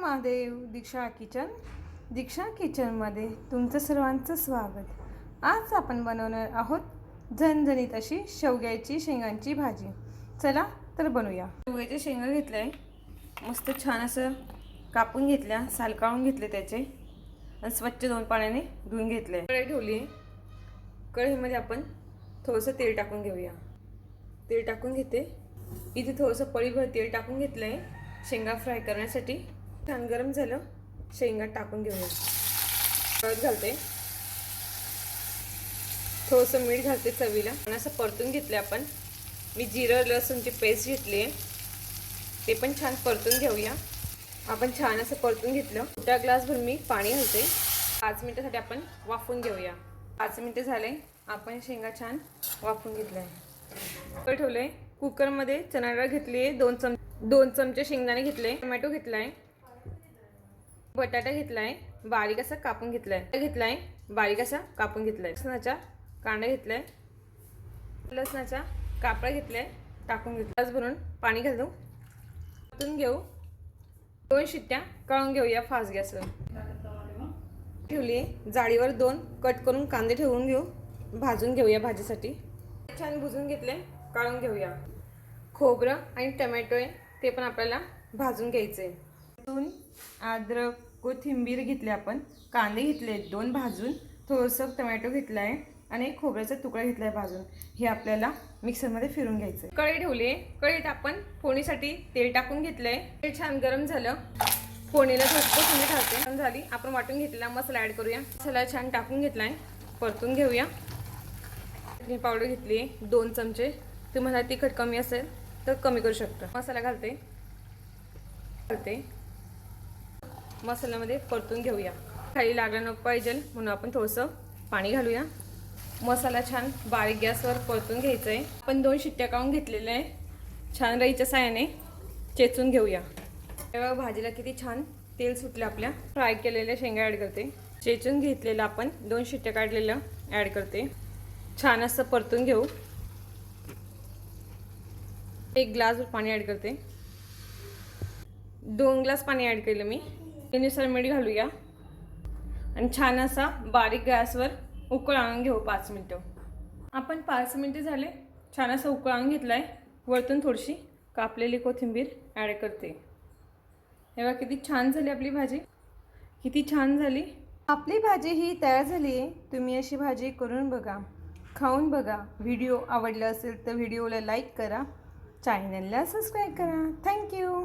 महादेव. दीक्षा किचनमध्ये तुमचं सर्वांचं स्वागत. आज आपण बनवणार आहोत झणझणीत अशी शेवग्याची शेंगांची भाजी. चला तर बनवूया. शेवग्याचे शेंगा घेतले, मस्त छान असं कापून घेतल्या, साल काढून घेतले त्याचे आणि स्वच्छ 2 पाण्याने धुवून घेतले. कढई ठेवली. कढईमध्ये आपण थोडंसं तेल टाकून घेऊया. तेल टाकून घेते. इथे थोडंसं पळीभर तेल टाकून घेतलं आहे शेंगा फ्राय करण्यासाठी. छान गरम झालं, शेंगा टाकून घेऊया. हळद घालते, थोडंसं मीठ घालते चवीला. आणि असं परतून घेतलं आपण. मी जिरं लसूणची पेस्ट घेतली आहे, ते पण छान परतून घेऊया. आपण छान असं परतून घेतलं. मोठा ग्लासभर मी पाणी घालते. 5 मिनिटासाठी आपण वाफवून घेऊया. 5 मिनिटं झाले, आपण शेंगा छान वाफवून घेतल्या. कुकर ठेवले. कुकरमध्ये चणा डाळ घेतली आहे, 2 चमचे शेंगदाणे घेतले, टोमॅटो घेतलाय, बटाटा घेतलाय, बारीक असा कापून घेतलाय, बारीक असा कापून घेतलाय. लसणाचा कांदा घेतलाय, लसणाचा कापडा घेतलाय, टाकून घेतला. भरून पाणी घालू, परतून घेऊ. 2 शिट्ट्या काढून घेऊया फास्ट गॅसवर. ठेवली जाळीवर. 2 कट करून कांदे ठेवून घेऊ, भाजून घेऊया भाजीसाठी. छान भुजून घेतले, काढून घेऊया. खोबरं आणि टमॅटो आहे, ते पण आपल्याला भाजून घ्यायचे. लसूण, अद्रक, कोथिंबीर घेतले आपण, कांदे घेतले 2 भाजून, थोडंसं टमॅटो घेतला आहे आणि खोबऱ्याचा तुकडा घेतला आहे भाजून. हे आपल्याला मिक्सरमध्ये फिरून घ्यायचं. कढई ठेवली आहे. कढईत आपण फोडणीसाठी तेल टाकून घेतलं आहे. तेल छान गरम झालं, फोडणीला कोथिंबीर घालते. झाली, आपण वाटून घेतलेला मसाला ॲड करूया. मसाला छान टाकून घेतला आहे, परतून घेऊया. चटणी पावडर घेतली आहे 2 चमचे. तुम्हाला तिखट कमी असेल तर कमी करू शकता. मसाला घालते. मसाल्यामध्ये परतून घेऊया. खाली लागला नको पाहिजे म्हणून आपण थोडंसं पाणी घालूया. मसाला छान बारीक गॅसवर परतून घ्यायचा आहे. आपण 2 शिट्ट्या काढून घेतलेल्या आहे. छान रईच्या साहाय्याने चेचून घेऊया. तेव्हा भाजीला किती छान तेल सुटलं. आपल्या फ्राय केलेल्या शेंगा ॲड करते. चेचून घेतलेलं आपण 2 शिट्ट्या काढलेलं ॲड करते. छान असं परतून घेऊ. 1 ग्लास पाणी ॲड करते. 2 ग्लास पाणी ॲड केलं मी. त्यानुसार मीठ घालूया आणि छान असा बारीक गॅसवर उकळ आणून घेऊ 5 मिनटं. आपण 5 मिनटं झाले, छान असं उकळ आणून घेतलं आहे. वरतून थोडीशी कापलेली कोथिंबीर ॲड करते. तेव्हा किती छान झाली आपली भाजी, किती छान झाली आपली भाजी. ही तयार झाली आहे. तुम्ही अशी भाजी करून बघा, खाऊन बघा. व्हिडिओ आवडला असेल तर व्हिडिओला लाईक करा, चॅनलला सबस्क्राईब करा. थँक्यू.